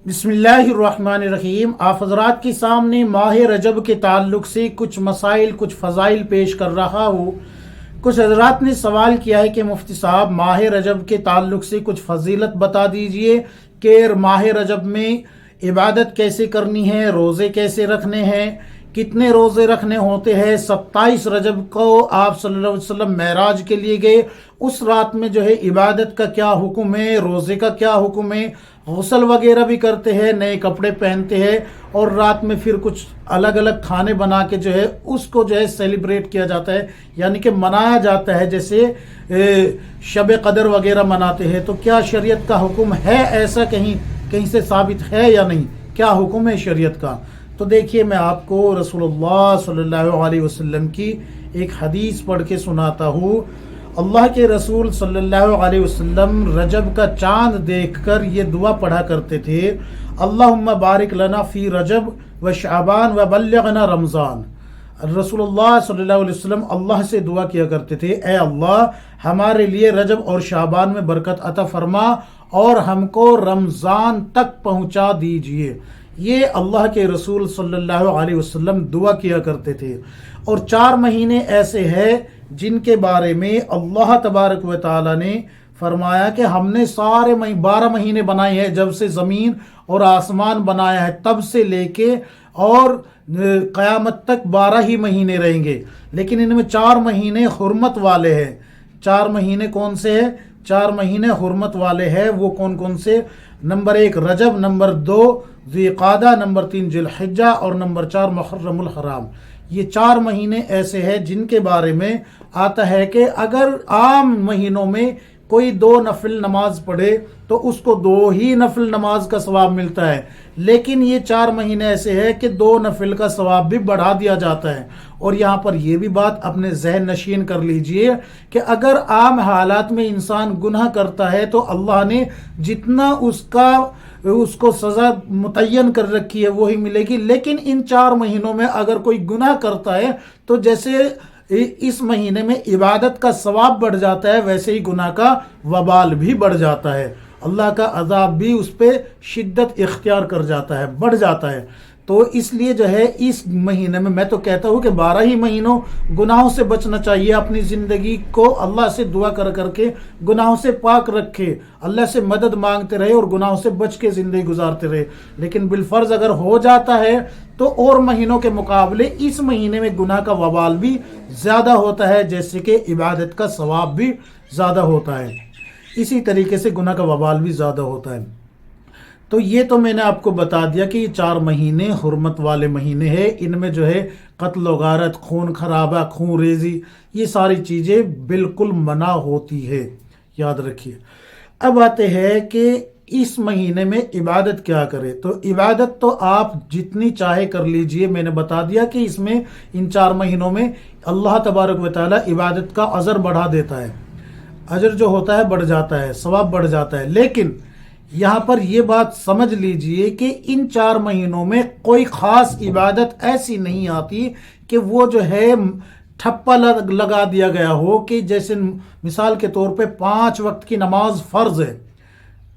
बिस्मिल्लाहिर्रहमानिर्रहीम। आप हजरात के सामने माह रजब के ताल्लुक से कुछ मसाइल कुछ फ़ज़ाइल पेश कर रहा हूँ। कुछ हजरात ने सवाल किया है कि मुफ्ती साहब माह रजब के ताल्लुक से कुछ फजीलत बता दीजिए कि माह रजब में इबादत कैसे करनी है, रोज़े कैसे रखने हैं, कितने रोज़े रखने होते हैं। 27 रजब को आप सल्लल्लाहु अलैहि वसल्लम मेराज के लिए गए, उस रात में जो है इबादत का क्या हुक्म है, रोज़े का क्या हुक्म है, गुस्ल वगैरह भी करते हैं, नए कपड़े पहनते हैं और रात में फिर कुछ अलग अलग खाने बना के जो है उसको जो है सेलिब्रेट किया जाता है, यानी कि मनाया जाता है, जैसे शब कदर वगैरह मनाते हैं। तो क्या शरीयत का हुक्म है, ऐसा कहीं से साबित है या नहीं, क्या हुक्म है शरीयत का? तो देखिए, मैं आपको रसूलुल्लाह सल्लल्लाहु अलैहि वसल्लम की एक हदीस पढ़ के सुनाता हूँ। अल्लाह के रसूल सल्लल्लाहु अलैहि वसल्लम रजब का चांद देखकर ये दुआ पढ़ा करते थे, अल्लाहुम्मा बारिक लना फी रजब व शाबान व बल्लिगना रमज़ान। रसूलुल्लाह सल्लल्लाहु अलैहि वसल्लम अल्लाह से दुआ किया करते थे, ए अल्लाह हमारे लिए रजब और शाबान में बरकत अता फरमा और हमको रमज़ान तक पहुँचा दीजिए। ये अल्लाह के रसूल सल्लल्लाहु अलैहि वसल्लम दुआ किया करते थे। और 4 महीने ऐसे हैं जिनके बारे में अल्लाह तबारक व तआला ने फरमाया कि हमने सारे 12 महीने बनाए हैं, जब से ज़मीन और आसमान बनाया है तब से लेके और क़यामत तक 12 ही महीने रहेंगे, लेकिन इनमें 4 महीने हुर्मत वाले हैं। 4 महीने कौन से हैं? 4 महीने हुर्मत वाले हैं। वो कौन कौन से? नंबर 1 रजब, नंबर 2 ज़िलक़ादा, नंबर 3 ज़िलहिज्जा और नंबर 4 मुहर्रमुल हराम। ये 4 महीने ऐसे हैं जिनके बारे में आता है कि अगर आम महीनों में कोई 2 नफिल नमाज पढ़े तो उसको 2 ही नफिल नमाज का सवाब मिलता है, लेकिन ये 4 महीने ऐसे हैं कि 2 नफिल का सवाब भी बढ़ा दिया जाता है। और यहाँ पर यह भी बात अपने जहन नशीन कर लीजिए कि अगर आम हालात में इंसान गुनाह करता है तो अल्लाह ने जितना उसको सज़ा मुतय्यन कर रखी है वही मिलेगी, लेकिन इन 4 महीनों में अगर कोई गुनाह करता है तो जैसे इस महीने में इबादत का सवाब बढ़ जाता है, वैसे ही गुनाह का वबाल भी बढ़ जाता है, अल्लाह का अज़ाब भी उस पर शिद्दत इख्तियार कर जाता है, बढ़ जाता है। तो इसलिए जो है इस महीने में मैं तो कहता हूँ कि 12 ही महीनों गुनाहों से बचना चाहिए। अपनी ज़िंदगी को अल्लाह से दुआ कर करके गुनाहों से पाक रखे, अल्लाह से मदद मांगते रहे और गुनाहों से बच के ज़िंदगी गुजारते रहे। लेकिन बिलफर्ज अगर हो जाता है तो और महीनों के मुकाबले इस महीने में गुनाह का वबाल भी ज़्यादा होता है, जैसे कि इबादत का सवाब भी ज़्यादा होता है, इसी तरीके से गुनाह का वबाल भी ज़्यादा होता है। तो ये तो मैंने आपको बता दिया कि ये 4 महीने हुर्मत वाले महीने हैं। इनमें जो है कत्ल व गारत, खून खराबा, खून रेजी, ये सारी चीज़ें बिल्कुल मना होती है, याद रखिए। अब आते हैं कि इस महीने में इबादत क्या करें। तो इबादत तो आप जितनी चाहे कर लीजिए। मैंने बता दिया कि इसमें इन 4 महीनों में अल्लाह तबारक व तआला इबादत का अजर बढ़ा देता है, अजर जो होता है बढ़ जाता है, सवाब बढ़ जाता है। लेकिन यहाँ पर यह बात समझ लीजिए कि इन 4 महीनों में कोई ख़ास इबादत ऐसी नहीं आती कि वो जो है ठप्पा लगा दिया गया हो, कि जैसे मिसाल के तौर पे 5 वक्त की नमाज फ़र्ज़ है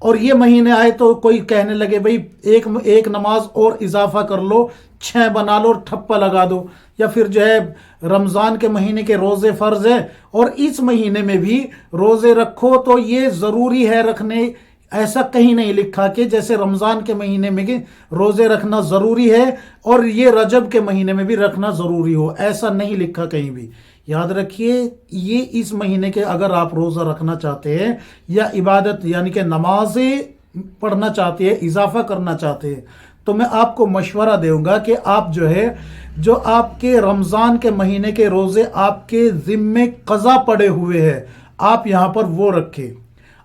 और ये महीने आए तो कोई कहने लगे भाई एक नमाज और इजाफा कर लो, 6 बना लो और ठप्पा लगा दो। या फिर जो है रमज़ान के महीने के रोज़े फ़र्ज़ है और इस महीने में भी रोज़े रखो तो ये ज़रूरी है रखने, ऐसा कहीं नहीं लिखा कि जैसे रमज़ान के महीने में कि रोज़े रखना ज़रूरी है और ये रजब के महीने में भी रखना ज़रूरी हो, ऐसा नहीं लिखा कहीं भी। याद रखिए, ये इस महीने के अगर आप रोज़ा रखना चाहते हैं या इबादत यानी कि नमाज़ें पढ़ना चाहते हैं, इजाफा करना चाहते हैं, तो मैं आपको मशवरा दूंगा कि आप जो है जो आपके रमज़ान के महीने के रोज़े आपके ज़िम्मे क़ज़ा पड़े हुए हैं, आप यहाँ पर वो रखें।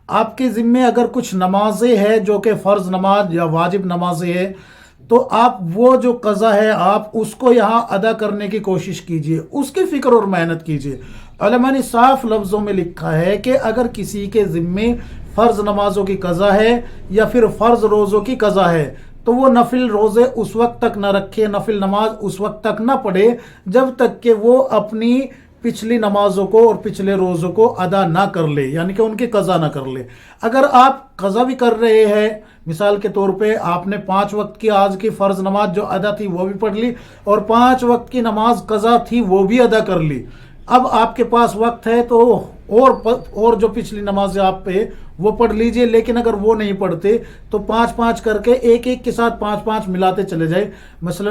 आपके ज़िम्मे अगर कुछ नमाजें हैं जो कि फ़र्ज़ नमाज या वाजिब नमाजें हैं, तो आप वो जो क़ज़ा है आप उसको यहाँ अदा करने की कोशिश कीजिए, उसकी फ़िक्र और मेहनत कीजिए। उलमा ने साफ लफ्ज़ों में लिखा है कि अगर किसी के ज़िम्मे फ़र्ज़ नमाज़ों की क़ज़ा है या फिर फ़र्ज़ रोज़ों की क़ज़ा है तो वो नफिल रोज़े उस वक्त तक न रखे, नफिल नमाज उस वक्त तक न पढ़े जब तक कि वो अपनी پچھلی نمازوں کو اور پچھلے روزوں کو ادا نہ کر لے، یعنی کہ ان کی قضا نہ کر لے۔ اگر آپ قضا بھی کر رہے ہیں، مثال کے طور پہ آپ نے 5 وقت کی آج کی فرض نماز جو ادا تھی وہ بھی پڑھ لی، اور 5 وقت کی نماز قضا تھی وہ بھی ادا کر لی، اب آپ کے پاس وقت ہے تو اور جو پچھلی نمازیں آپ پہ وہ پڑھ لیجئے۔ لیکن اگر وہ نہیں پڑھتے تو 5 کر کے ایک کے ساتھ 5 ملاتے چلے جائے۔ مثلا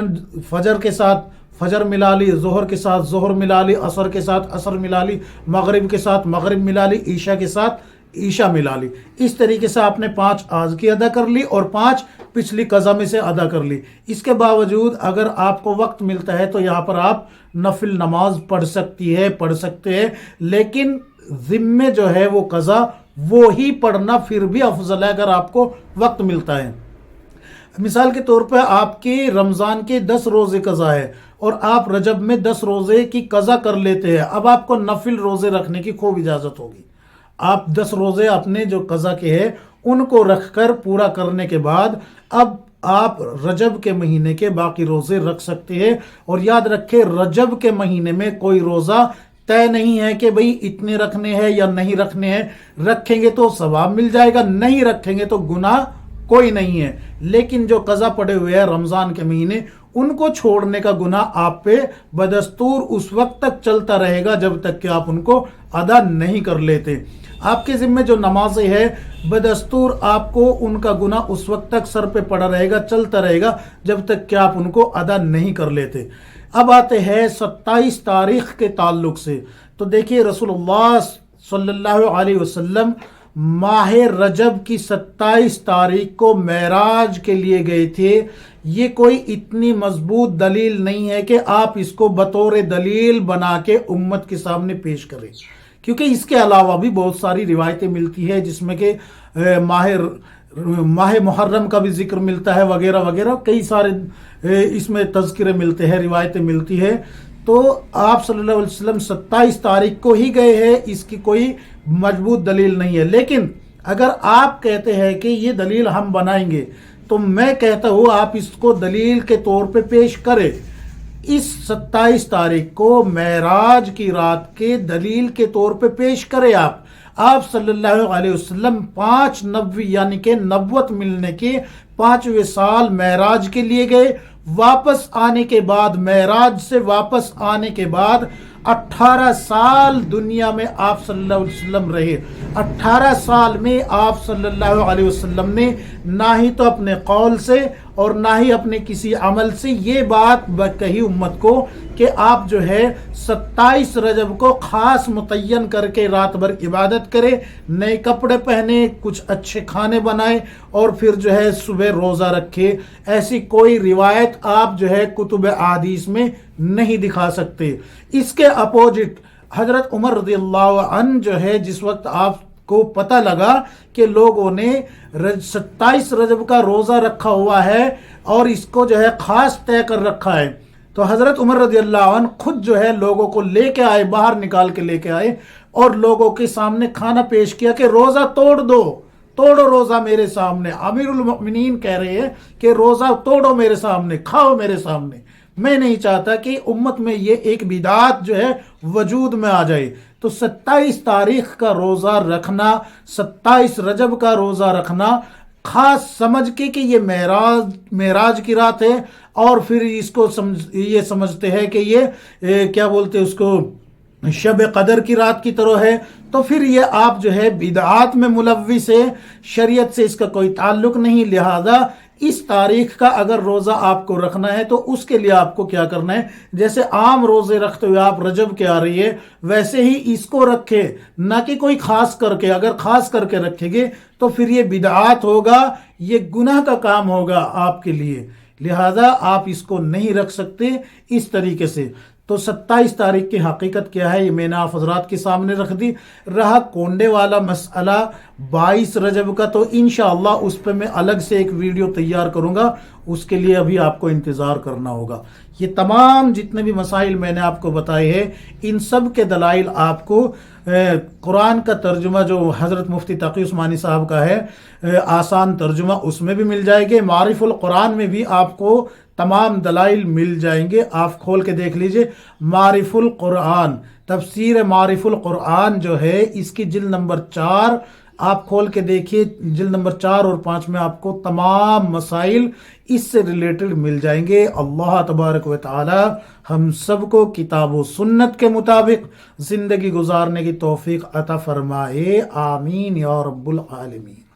فجر کے ساتھ فجر ملا لی، ظہر کے ساتھ ظہر ملا لی، عصر کے ساتھ عصر ملا لی، مغرب کے ساتھ مغرب ملا لی، عشاء کے ساتھ عشاء ملا لی۔ اس طریقے سے آپ نے 5 آج کی ادا کر لی اور 5 پچھلی قضا میں سے ادا کر لی۔ اس کے باوجود اگر آپ کو وقت ملتا ہے تو یہاں پر آپ نفل نماز پڑھ سکتے ہیں، لیکن ذمے جو ہے وہ قضا وہی پڑھنا پھر بھی افضل ہے اگر آپ کو وقت ملتا ہے۔ مثال کے طور پہ آپ کی رمضان کے 10 روزے قضا ہے اور آپ رجب میں 10 روزے کی قضا کر لیتے ہیں، اب آپ کو نفل روزے رکھنے کی خوب اجازت ہوگی۔ آپ 10 روزے اپنے جو قضا کے ہیں ان کو رکھ کر پورا کرنے کے بعد اب آپ رجب کے مہینے کے باقی روزے رکھ سکتے ہیں۔ اور یاد رکھیں رجب کے مہینے میں کوئی روزہ طے نہیں ہے کہ بھئی اتنے رکھنے ہیں یا نہیں رکھنے ہیں، رکھیں گے تو ثواب مل جائے گا، نہیں رکھیں گے تو گناہ کوئی نہیں ہے۔ لیکن جو قضا پڑے ہوئے ہیں رمضان کے مہینے ان کو چھوڑنے کا گناہ آپ پہ بدستور اس وقت تک چلتا رہے گا جب تک کہ آپ ان کو ادا نہیں کر لیتے۔ آپ کے ذمہ جو نمازیں ہیں بدستور آپ کو ان کا گناہ اس وقت تک سر پہ پڑا رہے گا، چلتا رہے گا جب تک کہ آپ ان کو ادا نہیں کر لیتے۔ اب آتے ہیں 27 تاریخ کے تعلق سے، تو دیکھیے رسول اللہ صلی اللہ علیہ وسلم ماہ رجب کی 27 تاریخ کو معراج کے لیے گئے تھے۔ یہ کوئی اتنی مضبوط دلیل نہیں ہے کہ آپ اس کو بطور دلیل بنا کے امت کے سامنے پیش کریں، کیونکہ اس کے علاوہ بھی بہت ساری روایتیں ملتی ہیں جس میں کہ ماہ محرم کا بھی ذکر ملتا ہے وغیرہ وغیرہ، کئی سارے اس میں تذکرے ملتے ہیں، روایتیں ملتی ہیں۔ تو آپ صلی اللہ علیہ وسلم 27 تاریخ کو ہی گئے ہیں، اس کی کوئی مضبوط دلیل نہیں ہے۔ لیکن اگر آپ کہتے ہیں کہ یہ دلیل ہم بنائیں گے تو میں کہتا ہوں آپ اس کو دلیل کے طور پہ پیش کریں۔ اس 27 تاریخ کو معراج کی رات کے دلیل کے طور پہ پیش کریں۔ آپ صلی اللہ علیہ وسلم 5 نبوی یعنی کہ نبوت ملنے کے 5ویں سال معراج کے لیے گئے، واپس آنے کے بعد معراج سے واپس آنے کے بعد 18 سال دنیا میں آپ صلی اللہ علیہ وسلم رہے۔ 18 سال میں آپ صلی اللہ علیہ وسلم نے نہ ہی تو اپنے قول سے اور نہ ہی اپنے کسی عمل سے یہ بات کہی امت کو کہ آپ جو ہے 27 رجب کو خاص متعین کر کے رات بھر عبادت کرے، نئے کپڑے پہنے، کچھ اچھے کھانے بنائے اور پھر جو ہے صبح روزہ رکھے۔ ایسی کوئی روایت آپ جو ہے کتب احادیث میں نہیں دکھا سکتے۔ اس کے اپوزٹ حضرت عمر رضی اللہ عنہ جو ہے جس وقت آپ کو پتہ لگا کہ لوگوں نے 27 رجب کا روزہ رکھا ہوا ہے اور اس کو جو ہے خاص طے کر رکھا ہے، تو حضرت عمر رضی اللہ عنہ خود جو ہے لوگوں کو لے کے آئے، باہر نکال کے لے کے آئے اور لوگوں کے سامنے کھانا پیش کیا کہ روزہ توڑو روزہ میرے سامنے۔ امیر المؤمنین کہہ رہے ہیں کہ روزہ توڑو میرے سامنے، کھاؤ میرے سامنے۔ میں نہیں چاہتا کہ امت میں یہ ایک بدعت جو ہے وجود میں آ جائے۔ تو 27 تاریخ کا روزہ رکھنا، 27 رجب کا روزہ رکھنا خاص سمجھ کے کہ یہ معراج کی رات ہے، اور پھر اس کو یہ سمجھتے ہیں کہ یہ کیا بولتے اس کو شب قدر کی رات کی طرح ہے، تو پھر یہ آپ جو ہے بدعات میں ملوث ہے، شریعت سے اس کا کوئی تعلق نہیں۔ لہذا اس تاریخ کا اگر روزہ آپ کو رکھنا ہے تو اس کے لیے آپ کو کیا کرنا ہے، جیسے عام روزے رکھتے ہوئے آپ رجب کے آ رہی ہے ویسے ہی اس کو رکھے، نہ کہ کوئی خاص کر کے۔ اگر خاص کر کے رکھیں گے تو پھر یہ بدعات ہوگا، یہ گناہ کا کام ہوگا آپ کے لیے، لہذا آپ اس کو نہیں رکھ سکتے اس طریقے سے۔ تو 27 تاریخ کی حقیقت کیا ہے یہ میں نے آپ حضرات کے سامنے رکھ دی۔ رہا کونڈے والا مسئلہ 22 رجب کا، تو انشاءاللہ اس پہ میں الگ سے ایک ویڈیو تیار کروں گا، اس کے لیے ابھی آپ کو انتظار کرنا ہوگا۔ یہ تمام جتنے بھی مسائل میں نے آپ کو بتائے ہیں ان سب کے دلائل آپ کو قرآن کا ترجمہ جو حضرت مفتی تقی عثمانی صاحب کا ہے آسان ترجمہ، اس میں بھی مل جائے گے۔ معارف القرآن میں بھی آپ کو تمام دلائل مل جائیں گے، آپ کھول کے دیکھ لیجئے۔ معارف القرآن تفسیر معارف القرآن جو ہے اس کی جلد نمبر 4 آپ کھول کے دیکھیے، جلد نمبر 4 اور 5 میں آپ کو تمام مسائل اس سے ریلیٹڈ مل جائیں گے۔ اللہ تبارک و تعالی ہم سب کو کتاب و سنت کے مطابق زندگی گزارنے کی توفیق عطا فرمائے، آمین یا رب العالمین۔